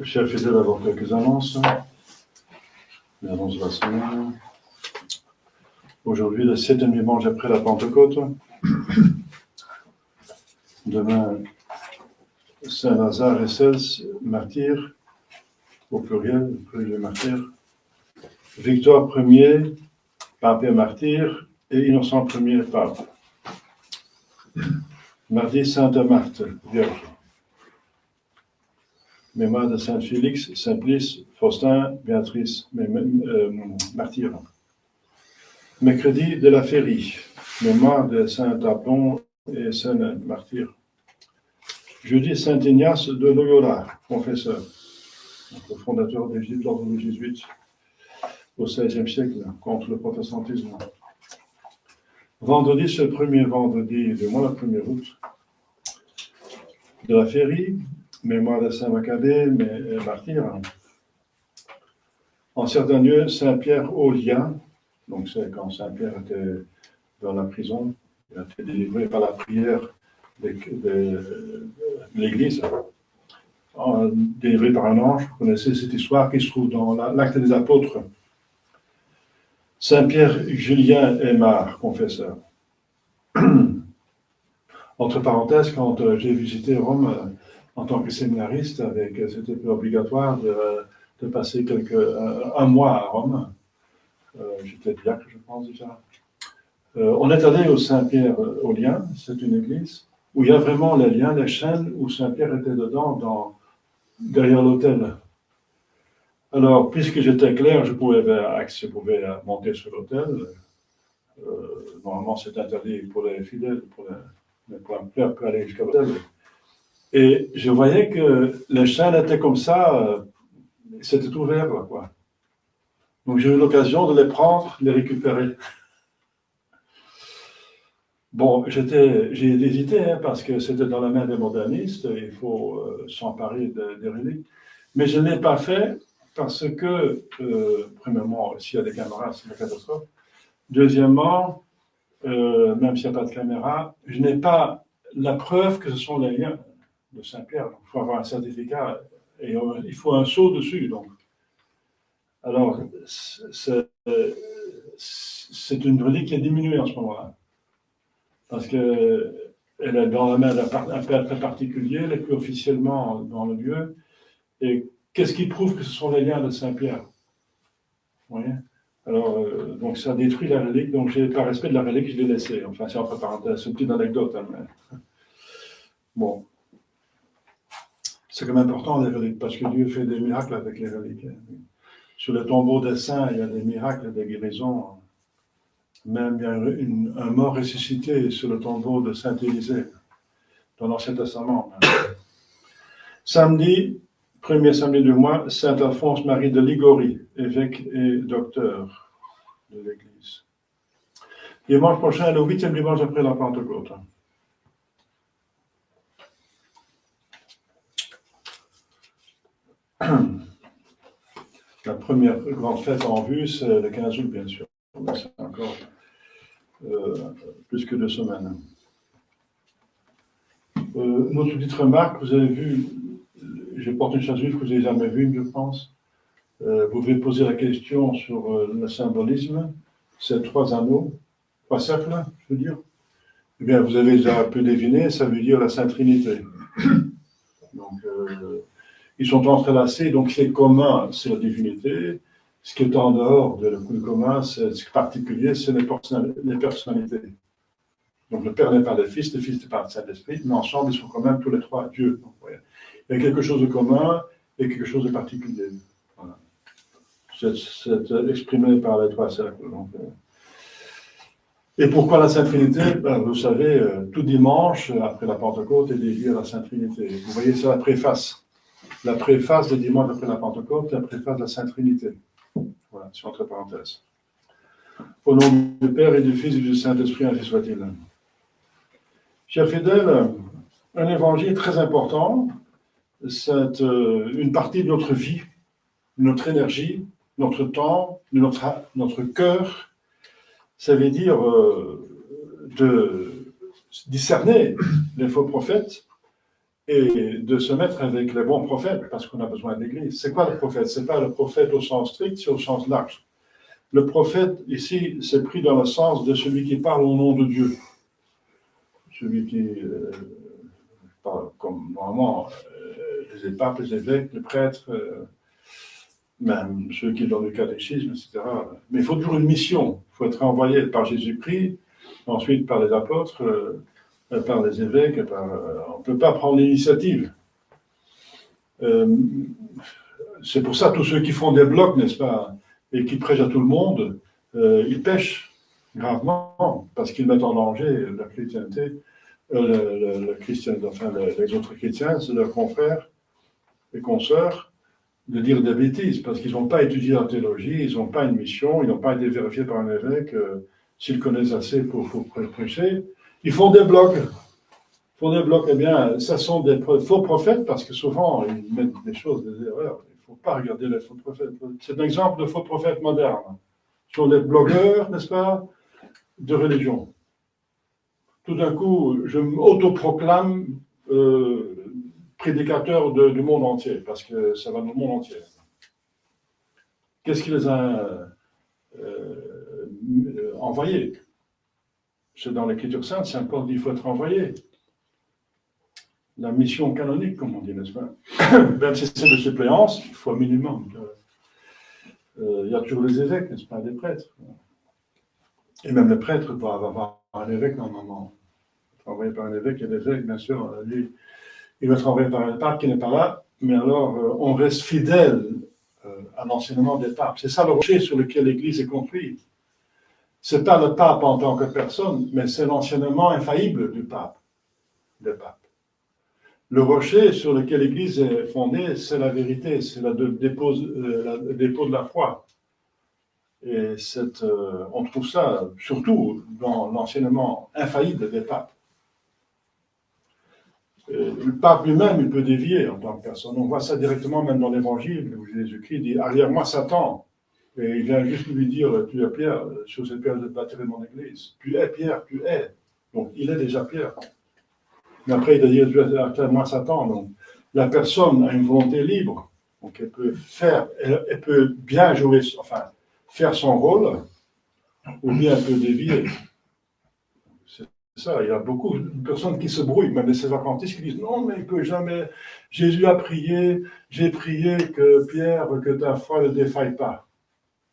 Chers fidèles, avoir quelques annonces. Les annonces de la semaine. Aujourd'hui, le 7e dimanche après la Pentecôte. Demain, Saint-Lazare et 16 martyrs, au pluriel, les martyrs. Victoire Ier, pape et martyr, et Innocent Ier, pape. Mardi, Sainte Marthe, Vierge. Mémoire de Saint Félix, Simplice, Faustin, Béatrice, martyr. Mercredi de la Férie, mémoire de Saint Apon et Saint martyr. Jeudi, Saint Ignace de Loyola, confesseur, le fondateur de l'ordre des Jésuites au XVIe siècle contre le protestantisme. Vendredi, c'est le premier vendredi du mois, le 1er août, de la Férie, mémoire de Saint Maccabée, martyr. En certains lieux, Saint-Pierre au Lien, donc c'est quand Saint-Pierre était dans la prison, il a été délivré par la prière de l'Église, délivré par un ange. Vous connaissez cette histoire qui se trouve dans l'Acte des Apôtres. Saint-Pierre Julien Aymar, confesseur. Entre parenthèses, quand j'ai visité Rome en tant que séminariste, c'était obligatoire de passer un mois à Rome. J'étais diacre, je pense déjà. On est allé au Saint-Pierre au Lien, c'est une église, où il y a vraiment les liens, les chaînes, où Saint-Pierre était dedans, derrière l'autel. Alors, puisque j'étais clerc, je pouvais monter sur l'autel. Normalement, c'est interdit pour les fidèles, pour un clerc peut aller jusqu'à l'autel. Et je voyais que les chaînes étaient comme ça, c'était ouvert, là, quoi. Donc, j'ai eu l'occasion de les prendre, de les récupérer. Bon, j'ai hésité, parce que c'était dans la main des modernistes, il faut s'emparer des reliques. Mais je ne l'ai pas fait parce que, premièrement, s'il y a des caméras, c'est une catastrophe. Deuxièmement, même s'il n'y a pas de caméra, je n'ai pas la preuve que ce sont les liens de Saint-Pierre. Il faut avoir un certificat et il faut un sceau dessus. Donc. Alors, c'est une relique qui est diminuée en ce moment-là. Parce qu'elle est dans la main d'un père très particulier, elle n'est plus officiellement dans le lieu. Et qu'est-ce qui prouve que ce sont les liens de Saint-Pierre? Vous voyez? Alors, donc ça détruit la relique, donc par respect de la relique, je l'ai laissée. Enfin, c'est entre parenthèses, c'est une petite anecdote. Hein, mais... Bon. C'est quand même important, les reliques, parce que Dieu fait des miracles avec les reliques. Sur le tombeau des saints, il y a des miracles, des guérisons. Même il y a un mort ressuscité sur le tombeau de Saint Élisée, dans l'Ancien Testament. Samedi, premier samedi du mois, Saint Alphonse Marie de Ligorie, évêque et docteur de l'Église. Dimanche prochain, le 8e dimanche après la Pentecôte. La première grande fête en vue, c'est le 15 août, bien sûr. C'est encore plus que 2 semaines. Une autre petite remarque, vous avez vu, je porte une chasuble que vous n'avez jamais vue, je pense. Vous devez poser la question sur le symbolisme. C'est 3 anneaux, 3 cercles, je veux dire. Eh bien, vous avez déjà pu deviner, ça veut dire la Sainte Trinité. Donc, ils sont entrelacés, donc ce qui est commun, c'est la divinité. Ce qui est en dehors de le commun, ce qui est particulier, c'est les personnalités. Donc le Père n'est pas le Fils n'est pas le Saint-Esprit, mais ensemble, ils sont quand même tous les 3 Dieu. Donc, ouais. Il y a quelque chose de commun et quelque chose de particulier. Voilà. C'est exprimé par les 3 cercles. Donc, Et pourquoi la Sainte Trinité? Vous savez, tout dimanche, après la Pentecôte, est dédié à la Sainte Trinité. Vous voyez, c'est la préface. La préface de dimanche après la Pentecôte, la préface de la Sainte Trinité. Voilà, c'est entre parenthèses. Au nom du Père et du Fils et du Saint-Esprit, ainsi soit-il. Chers fidèles, un évangile très important, c'est une partie de notre vie, de notre énergie, notre temps, de notre cœur. Ça veut dire de discerner les faux prophètes et de se mettre avec les bons prophètes, parce qu'on a besoin de l'Église. C'est quoi le prophète? C'est pas le prophète au sens strict, c'est au sens large. Le prophète, ici, c'est pris dans le sens de celui qui parle au nom de Dieu. Celui qui parle comme normalement les papes, les évêques, les prêtres, même ceux qui sont dans le catéchisme, etc. Mais il faut toujours une mission. Il faut être envoyé par Jésus-Christ, ensuite par les apôtres, par les évêques. On ne peut pas prendre l'initiative. C'est pour ça tous ceux qui font des blocs, n'est-ce pas, et qui prêchent à tout le monde, ils pêchent gravement parce qu'ils mettent en danger la chrétienté, enfin les autres chrétiens, leurs confrères et consoeurs, de dire des bêtises parce qu'ils n'ont pas étudié la théologie, ils n'ont pas une mission, ils n'ont pas été vérifiés par un évêque, s'ils connaissent assez pour prêcher. Ils font des blocs. Eh bien, ça sont des faux prophètes parce que souvent, ils mettent des choses, des erreurs. Il ne faut pas regarder les faux prophètes. C'est un exemple de faux prophètes modernes. Ce sont des blogueurs, n'est-ce pas, de religion. Tout d'un coup, je m'autoproclame prédicateur du monde entier, parce que ça va dans le monde entier. Qu'est-ce qui les a envoyés? C'est dans l'Écriture sainte, Saint Paul dit qu'il faut être envoyé. La mission canonique, comme on dit, n'est-ce pas? Même si c'est de suppléance, il faut un minimum. Il y a toujours les évêques, n'est-ce pas, des prêtres. Et même les prêtres doivent avoir un évêque normalement. Envoyé par un évêque, et l'évêque, bien sûr, lui, il va être envoyé par un pape qui n'est pas là, mais alors on reste fidèle à l'enseignement des papes. C'est ça le rocher sur lequel l'Église est construite. Ce n'est pas le pape en tant que personne, mais c'est l'enseignement infaillible du pape, des papes. Le rocher sur lequel l'Église est fondée, c'est la vérité, c'est le dépôt de la foi. Et on trouve ça surtout dans l'enseignement infaillible des papes. Le pape lui-même, il peut dévier en tant que personne. On voit ça directement même dans l'Évangile, où Jésus-Christ dit « Arrière moi Satan ». Et il vient juste lui dire « Tu es Pierre, sur cette pierre je bâtirai mon église. Tu es Pierre, tu es ». Donc il est déjà Pierre. Mais après, il va dire « Arrière moi Satan ». Donc la personne a une volonté libre. Donc elle peut bien jouer, enfin, faire son rôle, ou bien elle peut dévier. Ça, il y a beaucoup de personnes qui se brouillent, même les adventistes qui disent non, mais que jamais Jésus a prié, j'ai prié que Pierre, que ta foi ne défaille pas.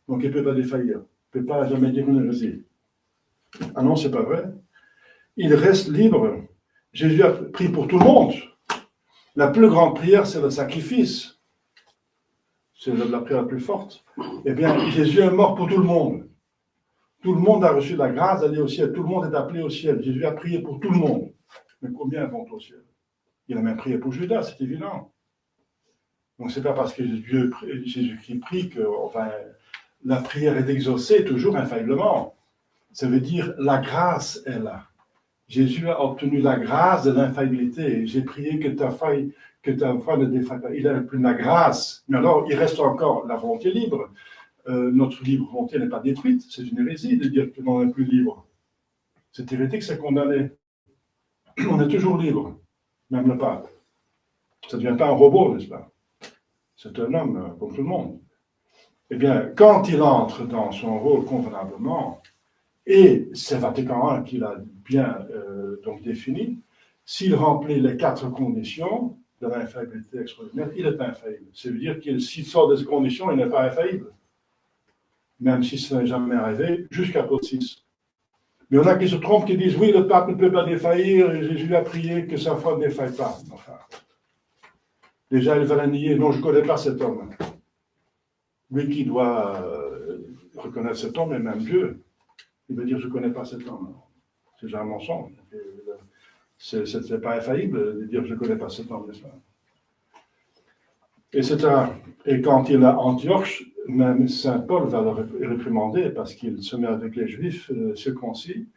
Donc il ne peut pas défaillir, il ne peut pas jamais dire une hérésie. Ah non, c'est pas vrai. Il reste libre. Jésus a prié pour tout le monde. La plus grande prière, c'est le sacrifice. C'est la prière la plus forte. Eh bien, Jésus est mort pour tout le monde. Tout le monde a reçu la grâce d'aller au ciel. Tout le monde est appelé au ciel. Jésus a prié pour tout le monde. Mais combien vont au ciel? Il a même prié pour Judas, c'est évident. Donc, ce n'est pas parce que Jésus-Christ prie que la prière est exaucée toujours infailliblement. Ça veut dire la grâce est là. Jésus a obtenu la grâce de l'infaillibilité. J'ai prié que ta foi ne défaille pas. Il a obtenu la grâce. Mais alors, il reste encore la volonté libre. Notre libre volonté n'est pas détruite, c'est une hérésie de dire que l'on n'est plus libre. C'est hérétique, c'est condamné. On est toujours libre, même le pape. Ça ne devient pas un robot, n'est-ce pas? C'est un homme comme tout le monde. Eh bien, quand il entre dans son rôle convenablement, et c'est Vatican I qui l'a bien donc défini, s'il remplit les 4 conditions de l'infaillibilité extraordinaire, il est infaillible. Ça veut dire que s'il sort de ces conditions, il n'est pas infaillible. Même si ça n'est jamais arrivé, jusqu'à Paul VI. Mais il y en a qui se trompent, qui disent, oui, le pape ne peut pas défaillir, et Jésus a prié que sa foi ne défaille pas. Enfin, déjà, il va la nier, non, je ne connais pas cet homme. Lui qui doit reconnaître cet homme, et même Dieu, il veut dire, je ne connais pas cet homme. C'est déjà un mensonge. Ce n'est pas infaillible de dire, je ne connais pas cet homme, n'est-ce pas? Etc. Et quand il a Antioche, même Saint Paul va le réprimander parce qu'il se met avec les Juifs circoncis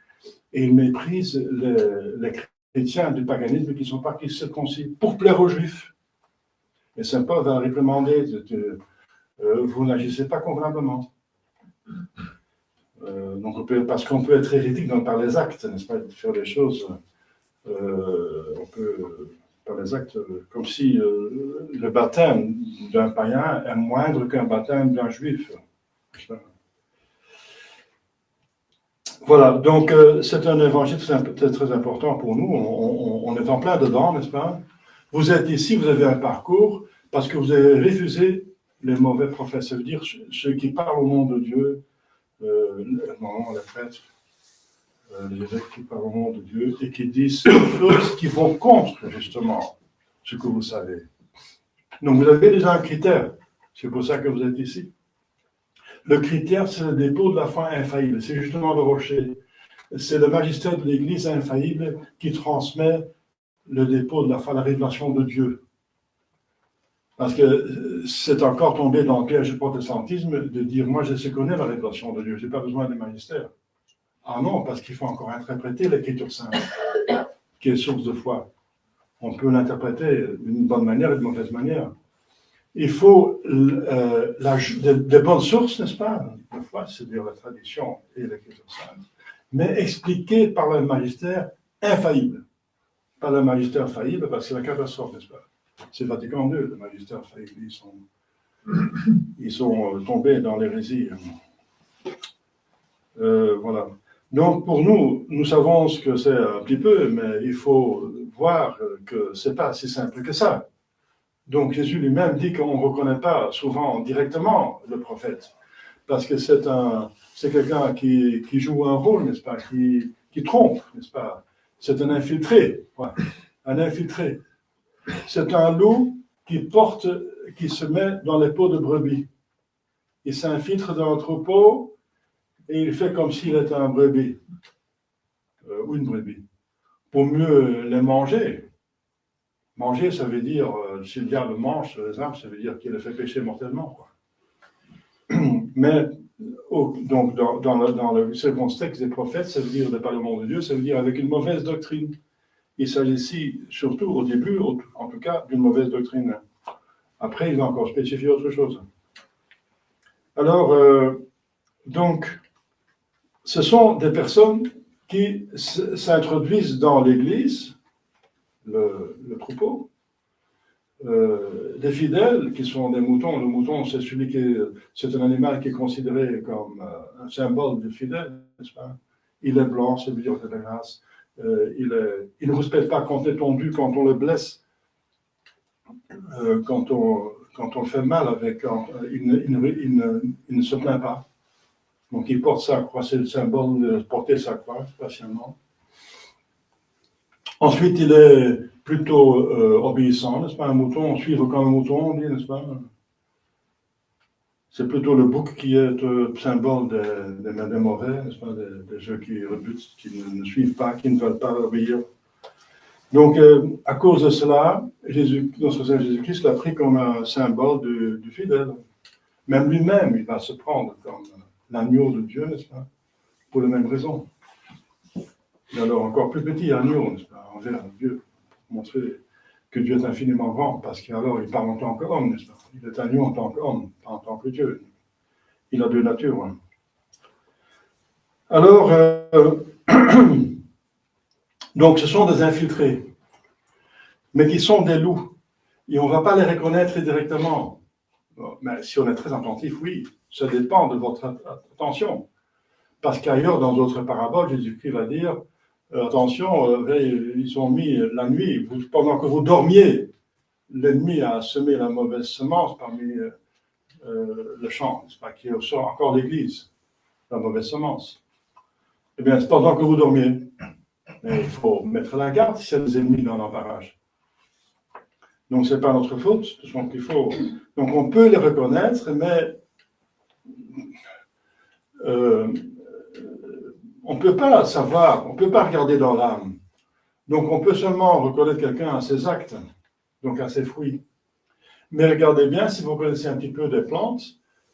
et il méprise les chrétiens du paganisme qui ne sont pas circoncis pour plaire aux Juifs. Et Saint Paul va le réprimander vous n'agissez pas convenablement. Donc parce qu'on peut être hérétique par les actes, n'est-ce pas, faire des choses, on peut par les actes, comme si le baptême d'un païen est moindre qu'un baptême d'un juif. Voilà, donc c'est un évangile très important pour nous. On est en plein dedans, n'est-ce pas? Vous êtes ici, vous avez un parcours parce que vous avez refusé les mauvais prophètes. Ça veut dire ceux qui parlent au nom de Dieu, non, les prêtres, les évêques qui parlent au nom de Dieu et qui disent des choses qui vont contre justement ce que vous savez. Donc vous avez déjà un critère. C'est pour ça que vous êtes ici. Le critère, c'est le dépôt de la foi infaillible. C'est justement le rocher. C'est le magistère de l'Église infaillible qui transmet le dépôt de la foi, la révélation de Dieu. Parce que c'est encore tombé dans le piège du protestantisme de dire, moi je sais connaître la révélation de Dieu, je n'ai pas besoin des magistères. Ah non, parce qu'il faut encore interpréter l'Écriture sainte, qui est source de foi. On peut l'interpréter d'une bonne manière et d'une mauvaise manière. Il faut des bonnes sources, n'est-ce pas? La foi, c'est-à-dire la tradition et l'Écriture sainte, mais expliquées par le magistère infaillible. Pas le magistère faillible, parce que c'est la catastrophe, n'est-ce pas? C'est Vatican II, le magistère faillible. Ils sont tombés dans l'hérésie. Voilà. Donc, pour nous, nous savons ce que c'est un petit peu, mais il faut voir que ce n'est pas si simple que ça. Donc, Jésus lui-même dit qu'on ne reconnaît pas souvent directement le prophète, parce que c'est quelqu'un qui joue un rôle, n'est-ce pas, qui trompe, n'est-ce pas? C'est un infiltré, ouais, un infiltré. C'est un loup qui se met dans les peaux de brebis. Il s'infiltre dans un troupeau et il fait comme s'il était un brebis, ou une brebis, pour mieux les manger. Manger, ça veut dire, si le diable mange les âmes, ça veut dire qu'il les fait pécher mortellement, quoi. Mais, donc, dans le second texte des prophètes, ça veut dire le parlement de Dieu, ça veut dire avec une mauvaise doctrine. Il s'agit ici, surtout au début, en tout cas, d'une mauvaise doctrine. Après, il va encore spécifier autre chose. Alors, donc, ce sont des personnes qui s'introduisent dans l'Église, le troupeau, des fidèles qui sont des moutons. Le mouton, c'est un animal qui est considéré comme un symbole du fidèle, n'est-ce pas? Il est blanc, ça veut dire de la grâce. Il ne respecte pas quand on est tondu, quand on le blesse, quand on le fait mal avec, il ne se plaint pas. Donc il porte sa croix, c'est le symbole de porter sa croix patiemment. Ensuite, il est plutôt obéissant, n'est-ce pas? Un mouton, suivre comme un mouton, on dit, n'est-ce pas? C'est plutôt le bouc qui est symbole des mauvais, n'est-ce pas? Des ceux qui rebutent, qui ne suivent pas, qui ne veulent pas obéir. Donc, à cause de cela, notre Seigneur Jésus-Christ l'a pris comme un symbole du fidèle. Même lui-même, il va se prendre comme l'agneau de Dieu, n'est-ce pas? Pour les mêmes raisons. Et alors, encore plus petit agneau, n'est-ce pas? Envers Dieu, pour montrer que Dieu est infiniment grand, parce qu'alors, il parle en tant qu'homme, n'est-ce pas? Il est agneau en tant qu'homme, pas en tant que Dieu. Il a deux natures. Hein. Alors, donc, ce sont des infiltrés, mais qui sont des loups. Et on ne va pas les reconnaître directement. Mais si on est très attentif, oui, ça dépend de votre attention. Parce qu'ailleurs, dans d'autres paraboles, Jésus-Christ va dire, attention, ils ont mis la nuit, pendant que vous dormiez, l'ennemi a semé la mauvaise semence parmi le champ, c'est pas qui est encore l'église, la mauvaise semence. Eh bien, c'est pendant que vous dormiez. Mais il faut mettre la garde si il y a des ennemis dans l'embarrage. Donc, ce n'est pas notre faute. Donc, on peut les reconnaître, mais on ne peut pas savoir, on ne peut pas regarder dans l'âme. Donc, on peut seulement reconnaître quelqu'un à ses actes, donc à ses fruits. Mais regardez bien, si vous connaissez un petit peu des plantes,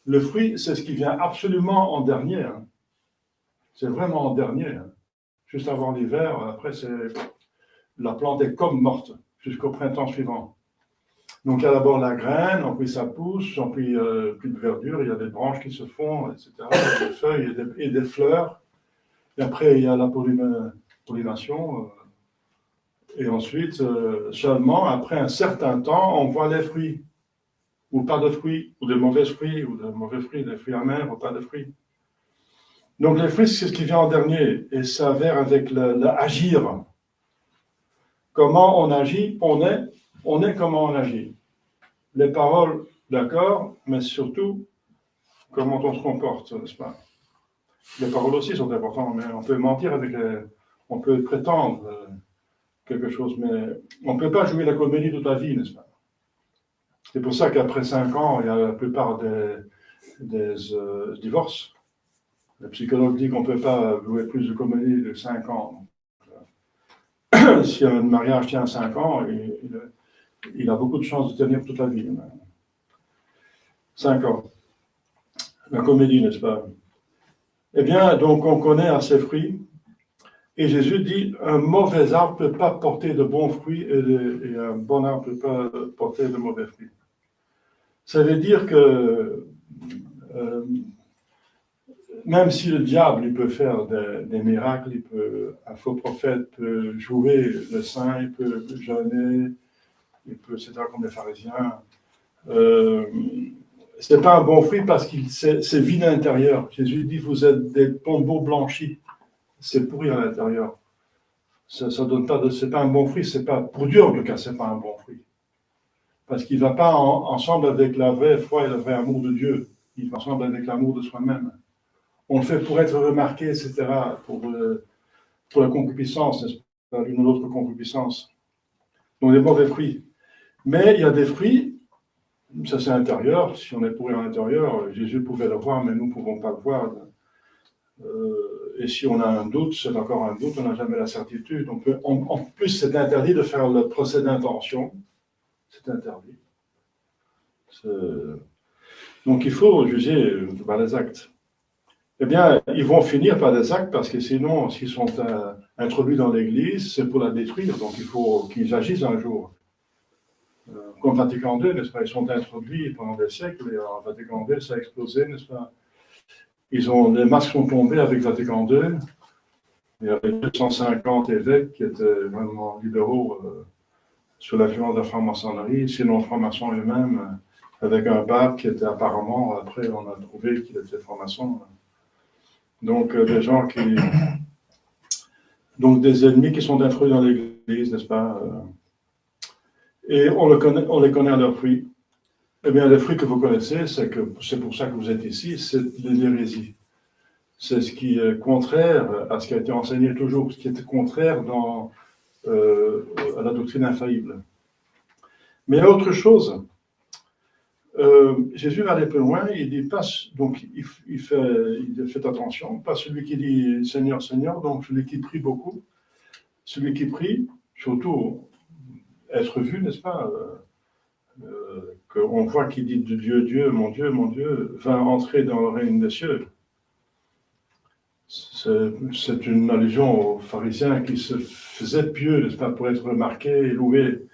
le fruit, c'est ce qui vient absolument en dernier. Hein. C'est vraiment en dernier. Hein. Juste avant l'hiver, après, la plante est comme morte jusqu'au printemps suivant. Donc, il y a d'abord la graine, puis ça pousse, puis plus de verdure, il y a des branches qui se font, etc. Il y a des feuilles et des fleurs. Et après, il y a la pollination. Et ensuite, seulement après un certain temps, on voit les fruits, ou pas de fruits, ou de mauvais fruits, des fruits amers, ou pas de fruits. Donc les fruits, c'est ce qui vient en dernier, et ça avère avec le agir. Comment on agit, on est comment on agit. Les paroles, d'accord, mais surtout, comment on se comporte, n'est-ce pas? Les paroles aussi sont importantes, mais on peut mentir on peut prétendre quelque chose, mais on ne peut pas jouer la comédie toute la vie, n'est-ce pas? C'est pour ça qu'après 5 ans, il y a la plupart des divorces. Le psychologue dit qu'on ne peut pas jouer plus de comédie de 5 ans. Si un mariage tient 5 ans, il a beaucoup de chances de tenir toute la vie. 5 ans. La comédie, n'est-ce pas? Eh bien, donc on connaît à ses fruits. Et Jésus dit, un mauvais arbre ne peut pas porter de bons fruits et un bon arbre ne peut pas porter de mauvais fruits. Ça veut dire que même si le diable il peut faire des miracles, un faux prophète peut jouer le saint, il peut jeûner, c'est comme les pharisiens, c'est pas un bon fruit parce que c'est vide à l'intérieur. Jésus dit, vous êtes des tombeaux blanchis, c'est pourri à l'intérieur. Ça donne pas c'est pas un bon fruit, c'est pas, pour Dieu en tout cas, c'est pas un bon fruit. Parce qu'il va pas ensemble avec la vraie foi et le vrai amour de Dieu. Il va ensemble avec l'amour de soi-même. On le fait pour être remarqué, etc., pour la concupiscence, n'est-ce pas, l'une ou l'autre concupiscence. Donc des mauvais fruits. Mais il y a des fruits, ça c'est intérieur, si on est pourri à l'intérieur, Jésus pouvait le voir, mais nous ne pouvons pas le voir. Et si on a un doute, c'est encore un doute, on n'a jamais la certitude. En plus, c'est interdit de faire le procès d'intention. C'est interdit. Donc il faut juger par les actes. Eh bien, ils vont finir par des actes parce que sinon, s'ils sont introduits dans l'Église, c'est pour la détruire. Donc il faut qu'ils agissent un jour. Comme Vatican II, n'est-ce pas? Ils sont introduits pendant des siècles et en Vatican II, ça a explosé, n'est-ce pas? Les masques sont tombés avec Vatican II. Il y avait 250 évêques qui étaient vraiment libéraux sous l'influence de la franc-maçonnerie, sinon francs-maçons eux-mêmes, avec un pape qui était apparemment, après on a trouvé qu'il était franc-maçon. Donc des gens donc des ennemis qui sont introduits dans l'Église, n'est-ce pas? Et on les connaît à leurs fruits. Eh bien, les fruits que vous connaissez, c'est pour ça que vous êtes ici, c'est l'hérésie. C'est ce qui est contraire à ce qui a été enseigné toujours, ce qui est contraire à la doctrine infaillible. Mais il y a autre chose. Jésus va aller plus loin, il dit pas, donc il fait attention, pas celui qui dit Seigneur, Seigneur, donc celui qui prie beaucoup, celui qui prie, surtout être vu, n'est-ce pas, qu'on voit qu'il dit de Dieu, Dieu, mon Dieu, va entrer dans le règne des cieux. C'est une allusion aux pharisiens qui se faisaient pieux, n'est-ce pas, pour être remarqués et loués.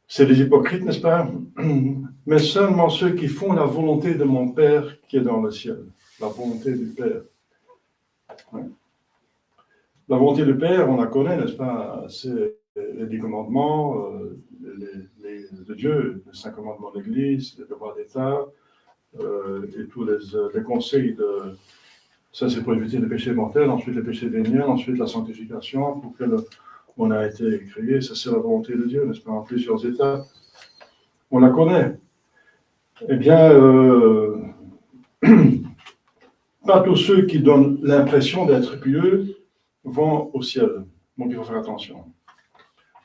C'est des hypocrites, n'est-ce pas? Mais seulement ceux qui font la volonté de mon Père qui est dans le ciel. La volonté du Père. Ouais. La volonté du Père, on la connaît, n'est-ce pas? C'est les 10 commandements de Dieu, les 5 commandements de l'Église, les devoirs d'État, et tous les conseils de... Ça, c'est pour éviter les péchés mortels, ensuite les péchés véniels, ensuite la sanctification, pour que on a été créé. Ça, c'est la volonté de Dieu, n'est-ce pas, en plusieurs étapes. On la connaît. Eh bien, pas tous ceux qui donnent l'impression d'être pieux vont au ciel. Donc, il faut faire attention.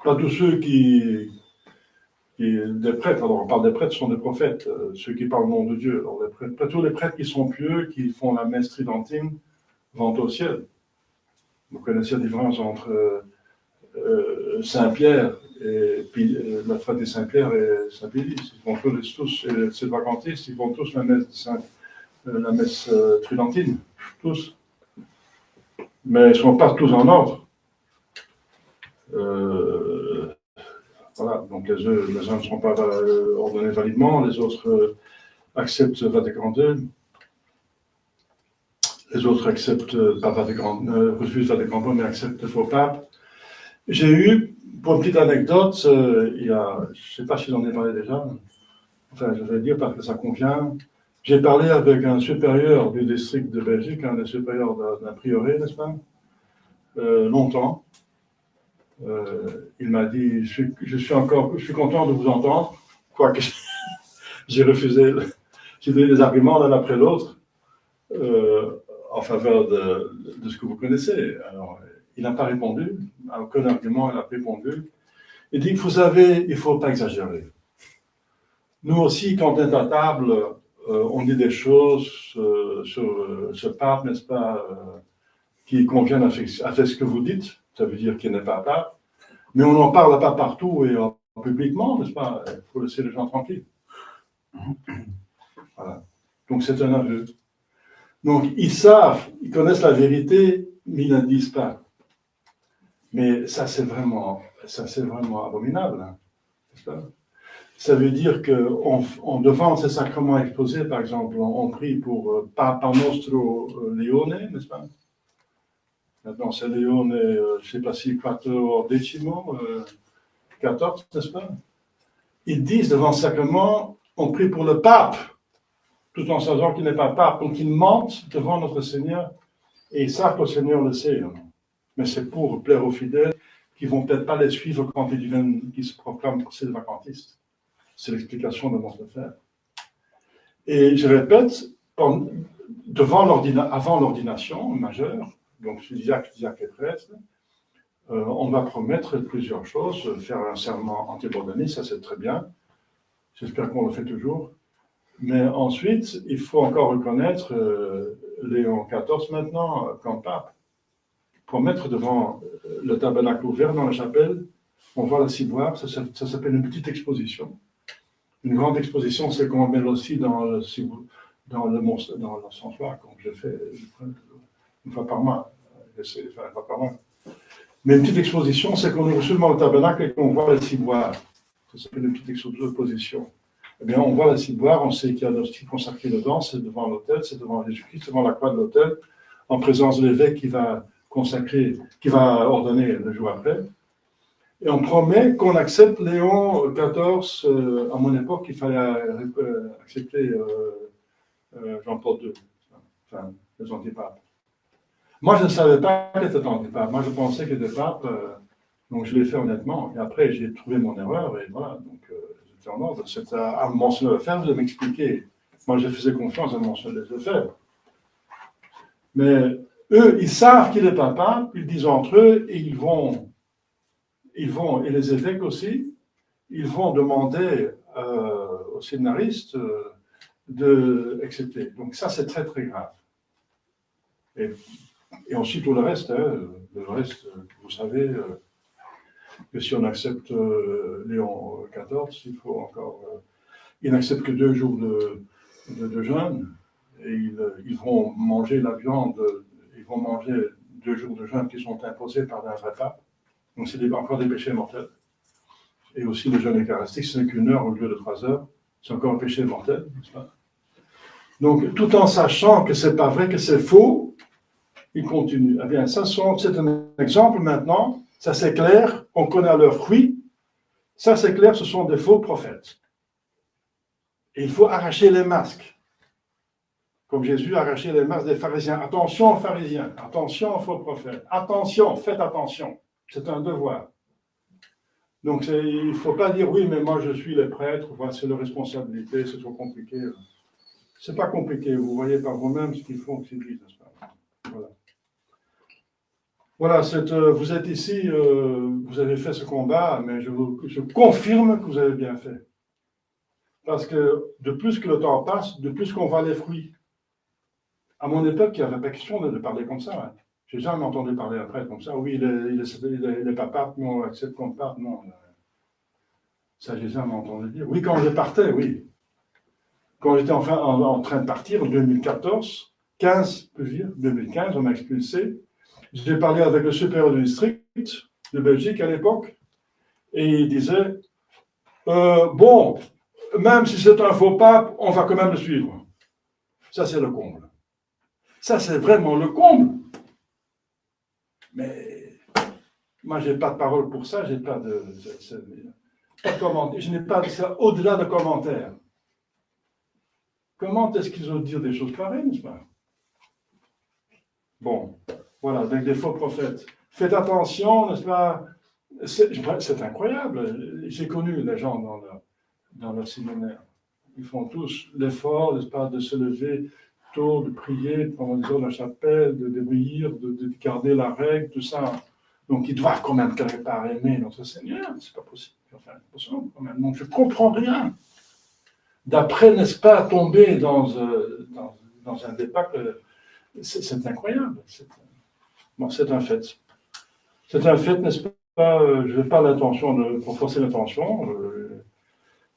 Pas tous ceux des prêtres, alors on parle des prêtres, ce sont des prophètes, ceux qui parlent au nom de Dieu. Alors, tous les prêtres qui sont pieux, qui font la messe tridentine, vont au ciel. Vous connaissez la différence entre Saint-Pierre et puis la fraternité Saint-Pierre et Saint-Pédis. Ils vont tous, c'est vacantistes, ils vont tous la messe tridentine, tous. Mais ils ne sont pas tous en ordre. Voilà, donc les uns ne sont pas ordonnés validement, les autres acceptent Vatican II, les autres acceptent pas refusent Vatican II, mais acceptent le faux pape. J'ai eu, pour une petite anecdote, il y a, je ne sais pas si j'en ai parlé déjà, enfin je vais dire parce que ça convient. J'ai parlé avec un supérieur du district de Belgique, un des supérieurs d'un prieuré, n'est-ce pas, longtemps. Il m'a dit, je suis content de vous entendre, quoique j'ai refusé, j'ai donné des arguments l'un après l'autre en faveur de ce que vous connaissez. Alors, il n'a pas répondu, à aucun argument il n'a répondu. Il dit, vous savez, il ne faut pas exagérer. Nous aussi, quand on est à table, on dit des choses sur ce pape, n'est-ce pas, qui conviennent à ce que vous dites. Ça veut dire qu'il n'est pas pape. Mais on n'en parle pas partout et publiquement, n'est-ce pas? Il faut laisser les gens tranquilles. Voilà. Donc c'est un aveu. Donc ils savent, ils connaissent la vérité, mais ils ne disent pas. Mais ça c'est vraiment abominable, hein, n'est-ce pas? Ça veut dire qu'en devant ces sacrements exposés, par exemple, on prie pour Papa Nostro Leone, n'est-ce pas? Maintenant c'est Leone, je ne sais pas si 14, n'est-ce pas? Ils disent devant ce sacrement, on prie pour le pape, tout en sachant qu'il n'est pas pape. Donc ils mentent devant notre Seigneur, et ils savent que le Seigneur le sait. Hein. Mais c'est pour plaire aux fidèles qui ne vont peut-être pas les suivre quand ils viennent, qui se proclament pour ces vacantistes. C'est l'explication de notre frère. Et je répète, avant l'ordination majeure, donc diacre et prêtre, on va promettre plusieurs choses, faire un serment antibordonné, ça c'est très bien. J'espère qu'on le fait toujours. Mais ensuite, il faut encore reconnaître Léon XIV maintenant comme pape. Pour mettre devant le tabernacle ouvert dans la chapelle, on voit la ciboire, ça s'appelle une petite exposition. Une grande exposition, c'est qu'on met aussi dans l'encensoir, comme je fais une fois par mois. Mais une petite exposition, c'est qu'on ouvre seulement le tabernacle et qu'on voit la ciboire. Ça s'appelle une petite exposition. Eh bien, on voit la ciboire, on sait qu'il y a un hostie consacré dedans, c'est devant l'autel, c'est devant Jésus-Christ, devant la croix de l'autel, en présence de l'évêque qui va consacrer, qui va ordonner le jour après. Et on promet qu'on accepte Léon XIV. À mon époque, il fallait accepter Jean-Paul II, enfin, les antipapes. Moi, je ne savais pas qu'il était antipape. Moi, je pensais qu'il était pape, donc je l'ai fait honnêtement. Et après, j'ai trouvé mon erreur, et voilà. Donc, j'étais en ordre. C'est à Monseigneur Lefebvre de m'expliquer. Moi, je faisais confiance à Monseigneur Lefebvre. Mais eux, ils savent qu'il n'est pas pape, ils disent entre eux, et ils vont, et les évêques aussi, ils vont demander aux séminaristes d'accepter. Donc ça, c'est très, très grave. Et ensuite, tout le reste, vous savez que si on accepte Léon XIV, il faut encore... il n'accepte que 2 jours de jeûne, et ils vont manger la viande, ils vont manger 2 jours de jeûne qui sont imposés par un vrai pape. Donc c'est encore des péchés mortels. Et aussi le jeûne eucharistique, ce n'est qu'une heure au lieu de 3 heures. C'est encore un péché mortel, n'est-ce pas? Donc, tout en sachant que c'est pas vrai, que c'est faux, ils continuent. Eh bien, ça, c'est un exemple maintenant. Ça, c'est clair. On connaît leurs fruits. Ça, c'est clair. Ce sont des faux prophètes. Et il faut arracher les masques. Comme Jésus a arraché les masques des pharisiens. Attention aux pharisiens. Attention aux faux prophètes. Attention, faites attention. C'est un devoir. Donc, il ne faut pas dire, oui, mais moi, je suis le prêtre, voilà, c'est leur responsabilité, c'est trop compliqué. C'est pas compliqué, vous voyez par vous-même ce qu'ils font, ce qu'ils disent, n'est-ce pas? Voilà. Voilà, vous êtes ici, vous avez fait ce combat, mais je confirme que vous avez bien fait. Parce que de plus que le temps passe, de plus qu'on voit les fruits. À mon époque, il n'y avait pas question de parler comme ça. Hein. J'ai jamais entendu parler après comme ça. Oui, il est pas pape, non, on accepte qu'on pape, non. Ça, j'ai jamais entendu dire. Oui, quand je partais, oui. Quand j'étais en train de partir en 2014, 2015, on m'a expulsé. J'ai parlé avec le supérieur du district de Belgique à l'époque, et il disait bon, même si c'est un faux pape, on va quand même le suivre. Ça, c'est le comble. Ça, c'est vraiment le comble. Mais Moi, je n'ai pas de parole pour ça, j'ai pas de commentaire. Je n'ai pas de ça au-delà de commentaires. Comment est-ce qu'ils osent dire des choses pareilles, n'est-ce pas? Bon, voilà, avec des faux prophètes. Faites attention, n'est-ce pas? C'est incroyable. J'ai connu les gens dans leur séminaire. Ils font tous l'effort, n'est-ce pas, de se lever tôt, de prier, de prendre des heures de la chapelle, d'obéir, de garder la règle, tout ça. Donc, ils doivent quand même quelque part aimer notre Seigneur. C'est pas possible. Enfin, quand même. Donc, je comprends rien. D'après, n'est-ce pas, tomber dans un débat, c'est incroyable. Bon, c'est un fait. C'est un fait, n'est-ce pas? Je n'ai pas l'intention pour forcer l'intention,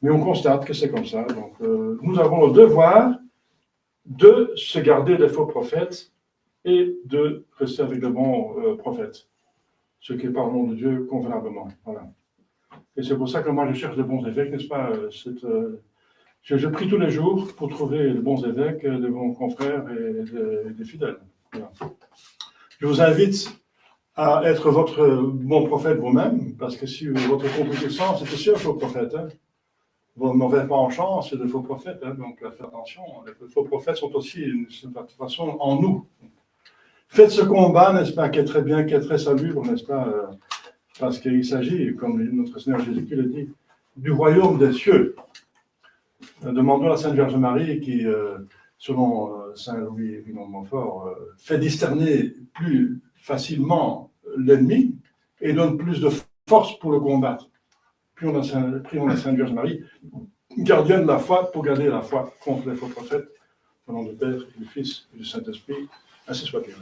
mais on constate que c'est comme ça. Donc, nous avons le devoir de se garder des faux prophètes et de rester avec de bons prophètes, ceux qui parlent au nom de Dieu convenablement. Voilà. Et c'est pour ça que moi je cherche de bons évêques, n'est-ce pas? Je prie tous les jours pour trouver de bons évêques, de bons confrères et des fidèles. Voilà. Je vous invite à être votre bon prophète vous-même, parce que si votre compétition, c'est sûr, faux prophète. Hein. Vous n'aurez pas en chance, c'est de faux prophètes, hein, donc faites attention. Les faux prophètes sont aussi, de toute façon, en nous. Faites ce combat, n'est-ce pas, qui est très bien, qui est très salubre, n'est-ce pas, parce qu'il s'agit, comme notre Seigneur Jésus-Christ l'a dit, du royaume des cieux. Demandons à la Sainte Vierge Marie qui, selon Saint Louis de Montfort, fait discerner plus facilement l'ennemi et donne plus de force pour le combattre. Prions la Sainte Vierge Marie, gardienne de la foi, pour garder la foi contre les faux prophètes, au nom du Père, du Fils et du Saint-Esprit. Ainsi soit-il.